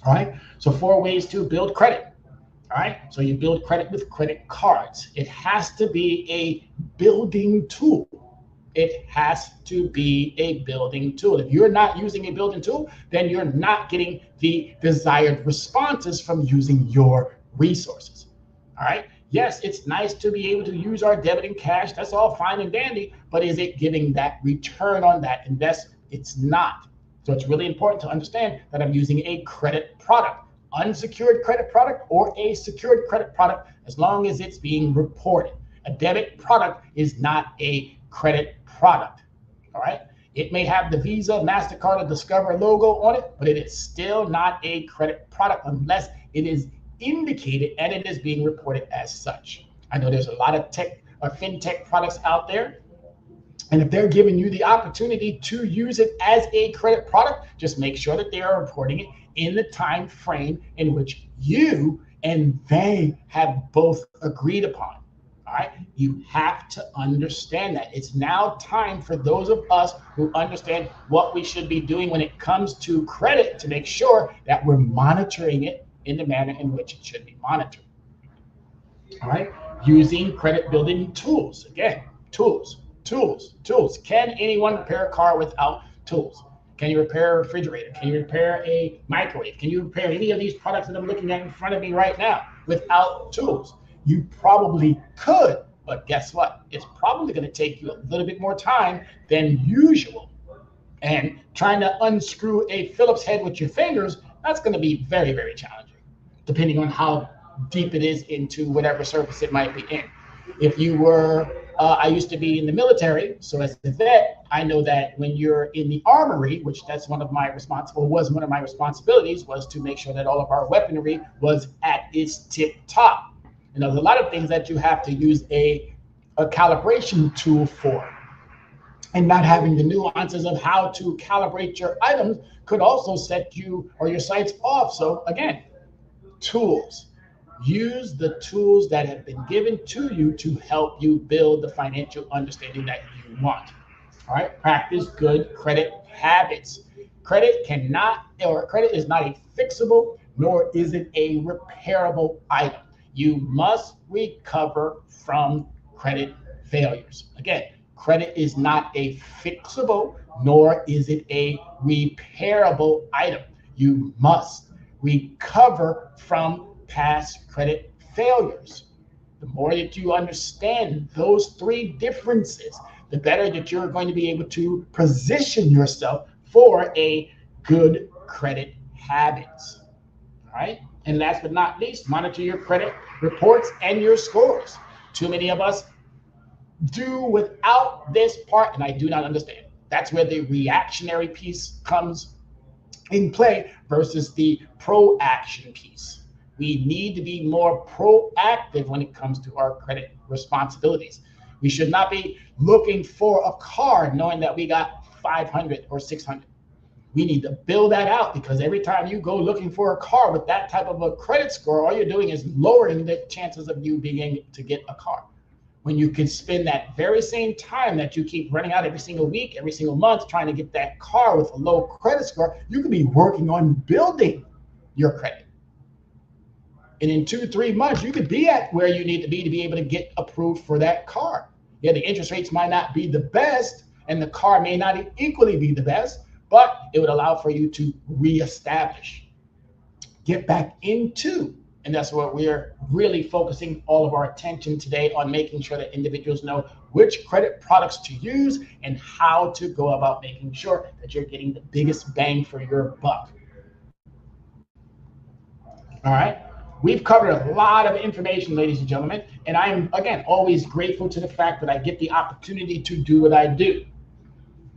All right, so 4 ways to build credit. All right, so you build credit with credit cards. It has to be a building tool. It has to be a building tool. If you're not using a building tool, then you're not getting the desired responses from using your resources. All right, yes, it's nice to be able to use our debit and cash. That's all fine and dandy, but is it giving that return on that investment? It's not. So it's really important to understand that I'm using a credit product. Unsecured credit product or a secured credit product, as long as it's being reported. A debit product is not a credit product. All right, it may have the Visa, MasterCard, or Discover logo on it, but it is still not a credit product unless it is indicated and it is being reported as such. I know there's a lot of tech or fintech products out there, and if they're giving you the opportunity to use it as a credit product, just make sure that they are reporting it in the time frame in which you and they have both agreed upon. All right, you have to understand that. It's now time for those of us who understand what we should be doing when it comes to credit to make sure that we're monitoring it in the manner in which it should be monitored. All right, using credit building tools. Again, tools. Can anyone repair a car without tools? Can you repair a refrigerator? Can you repair a microwave? Can you repair any of these products that I'm looking at in front of me right now without tools? You probably could, but guess what? It's probably going to take you a little bit more time than usual. And trying to unscrew a Phillips head with your fingers, that's going to be very, very challenging, depending on how deep it is into whatever surface it might be in. If you were, I used to be in the military, so as a vet, I know that when you're in the armory, which was one of my responsibilities, was to make sure that all of our weaponry was at its tip top. And there's a lot of things that you have to use a calibration tool for. And not having the nuances of how to calibrate your items could also set you or your sights off. So again, tools. Use the tools that have been given to you to help you build the financial understanding that you want. All right, practice good credit habits. Credit is not a fixable, nor is it a repairable item. You must recover from credit failures. Again, Credit is not a fixable, nor is it a repairable item. You must recover from past credit failures. The more that you understand those three differences, the better that you're going to be able to position yourself for a good credit habits. All right. And last but not least, monitor your credit reports and your scores. Too many of us do without this part, and I do not understand. That's where the reactionary piece comes in play versus the pro-action piece. We need to be more proactive when it comes to our credit responsibilities. We should not be looking for a car knowing that we got 500 or 600. We need to build that out, because every time you go looking for a car with that type of a credit score, all you're doing is lowering the chances of you being able to get a car. When you can spend that very same time that you keep running out every single week, every single month, trying to get that car with a low credit score, you can be working on building your credit. And in 2-3 months, you could be at where you need to be able to get approved for that car. Yeah, the interest rates might not be the best, and the car may not equally be the best, but it would allow for you to reestablish, get back into. And that's what we're really focusing all of our attention today on, making sure that individuals know which credit products to use and how to go about making sure that you're getting the biggest bang for your buck. All right. We've covered a lot of information, ladies and gentlemen, and I am, again, always grateful to the fact that I get the opportunity to do what I do.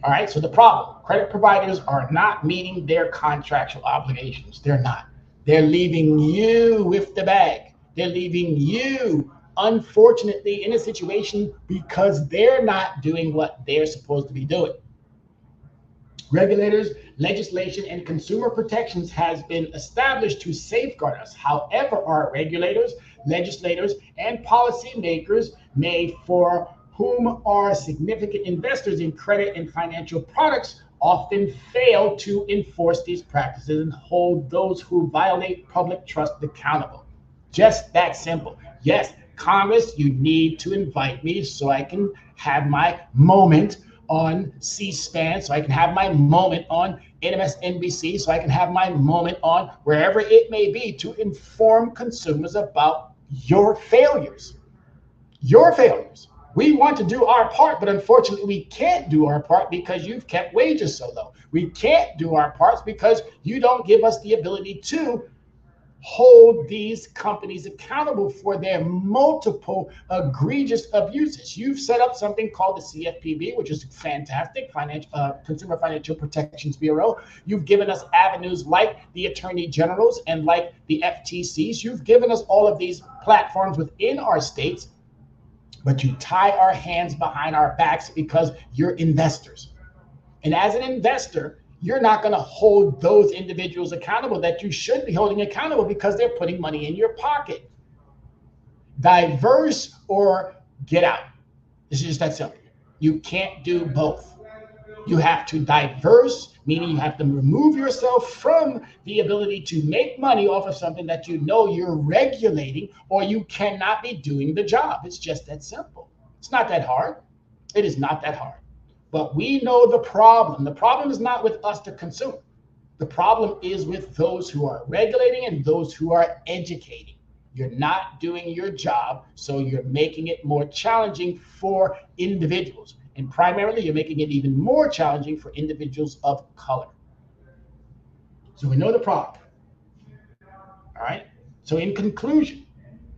All right. So the problem, credit providers are not meeting their contractual obligations. They're not. They're leaving you with the bag. They're leaving you, unfortunately, in a situation because they're not doing what they're supposed to be doing. Regulators, legislation, and consumer protections has been established to safeguard us. However, our regulators, legislators, and policymakers may, for whom are significant investors in credit and financial products, often fail to enforce these practices and hold those who violate public trust accountable. Just that simple. Yes, Congress, you need to invite me so I can have my moment on C-SPAN, so I can have my moment on MSNBC, so I can have my moment on wherever it may be to inform consumers about your failures. Your failures. We want to do our part, but unfortunately we can't do our part because you've kept wages so low. We can't do our parts because you don't give us the ability to hold these companies accountable for their multiple egregious abuses. You've set up something called the CFPB, which is fantastic, Consumer Financial Protections Bureau. You've given us avenues like the Attorney Generals and like the FTCs. You've given us all of these platforms within our states, but you tie our hands behind our backs because you're investors. And as an investor, you're not going to hold those individuals accountable that you should be holding accountable because they're putting money in your pocket. Diverse or get out. It's just that simple. You can't do both. You have to diverse, meaning you have to remove yourself from the ability to make money off of something that you know you're regulating, or you cannot be doing the job. It's just that simple. It's not that hard. It is not that hard. But we know the problem. The problem is not with us, the consumer. The problem is with those who are regulating and those who are educating. You're not doing your job, so you're making it more challenging for individuals. And primarily, you're making it even more challenging for individuals of color. So we know the problem. All right. So in conclusion,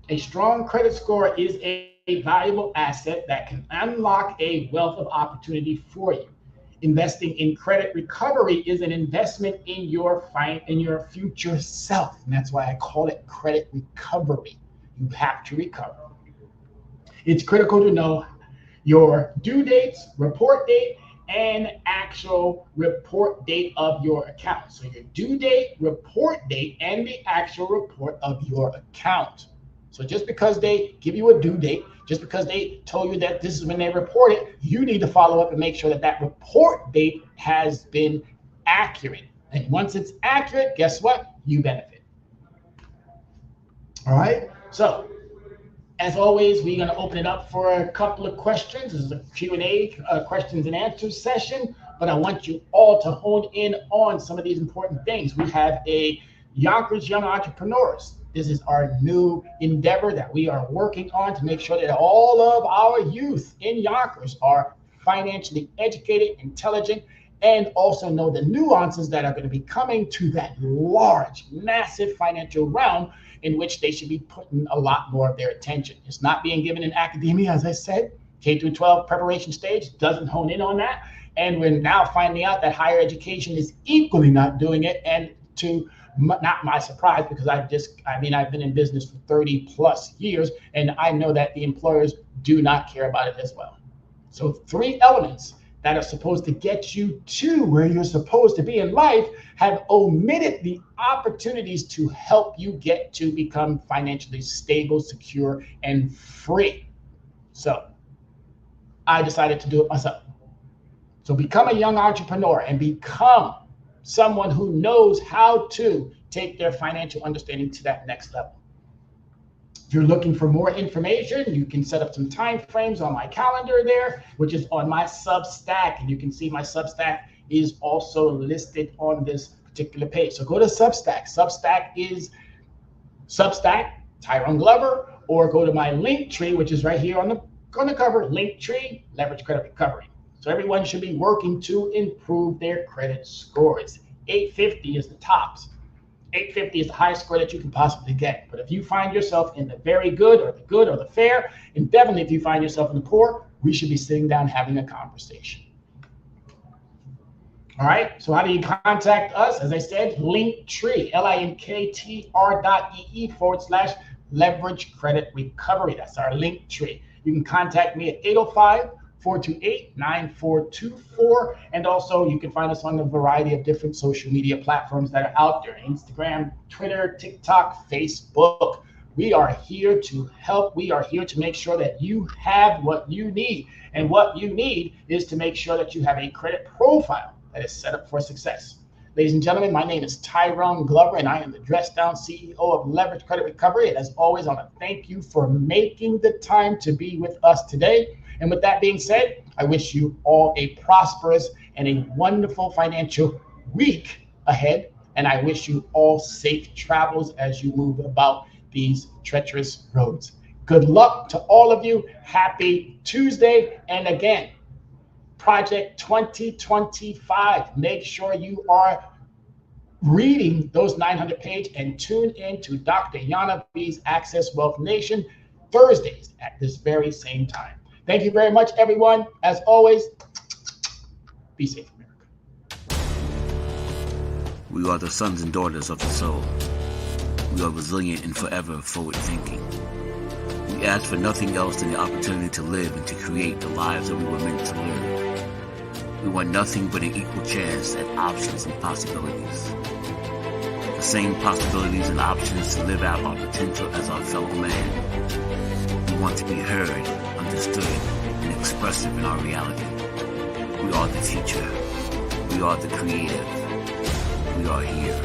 a strong credit score is a valuable asset that can unlock a wealth of opportunity for you. Investing in credit recovery is an investment in your future self. And that's why I call it credit recovery. You have to recover. It's critical to know your due dates, report date, and actual report date of your account. So your due date, report date, and the actual report of your account. So just because they give you a due date, just because they told you that this is when they report it, you need to follow up and make sure that that report date has been accurate. And once it's accurate, guess what? You benefit. All right. So As always, we're going to open it up for a couple of questions. This is a Q&A, questions and answers session, but I want you all to hone in on some of these important things. We have a Yonkers Young Entrepreneurs. This is our new endeavor that we are working on to make sure that all of our youth in Yonkers are financially educated, intelligent, and also know the nuances that are going to be coming to that large, massive financial realm in which they should be putting a lot more of their attention. It's not being given in academia, as I said. K through 12 preparation stage doesn't hone in on that. And we're now finding out that higher education is equally not doing it. And to not my surprise, because I've been in business for 30 plus years, and I know that the employers do not care about it as well. So 3 elements that are supposed to get you to where you're supposed to be in life have omitted the opportunities to help you get to become financially stable, secure, and free. So I decided to do it myself. So become a young entrepreneur and become someone who knows how to take their financial understanding to that next level. If you're looking for more information, you can set up some time frames on my calendar there, which is on my Substack. And you can see my Substack is also listed on this particular page. So go to Substack. Substack is Substack, Tyrone Glover, or go to my link tree, which is right here on the cover, link tree, leverage credit recovery. So everyone should be working to improve their credit scores. 850 is the tops. 850 is the highest score that you can possibly get. But if you find yourself in the very good or the fair, and definitely if you find yourself in the poor, we should be sitting down having a conversation. All right, so how do you contact us? As I said, Linktree, linktr.ee/leverage credit recovery. That's our Linktree. You can contact me at 805-428-9424. And also you can find us on a variety of different social media platforms that are out there. Instagram, Twitter, TikTok, Facebook. We are here to help. We are here to make sure that you have what you need. And what you need is to make sure that you have a credit profile that is set up for success. Ladies and gentlemen, my name is Tyrone Glover, and I am the Dress Down CEO of Leverage Credit Recovery. And as always, I want to thank you for making the time to be with us today. And with that being said, I wish you all a prosperous and a wonderful financial week ahead. And I wish you all safe travels as you move about these treacherous roads. Good luck to all of you. Happy Tuesday. And again, Project 2025. Make sure you are reading those 900 pages and tune in to Dr. Yana B's Access Wealth Nation Thursdays at this very same time. Thank you very much, everyone. As always, be safe, America. We are the sons and daughters of the soul. We are resilient and forever forward thinking. We ask for nothing else than the opportunity to live and to create the lives that we were meant to live. We want nothing but an equal chance at options and possibilities. The same possibilities and options to live out our potential as our fellow man. We want to be heard, understood, and expressive in our reality. We are the future. We are the creative. We are here.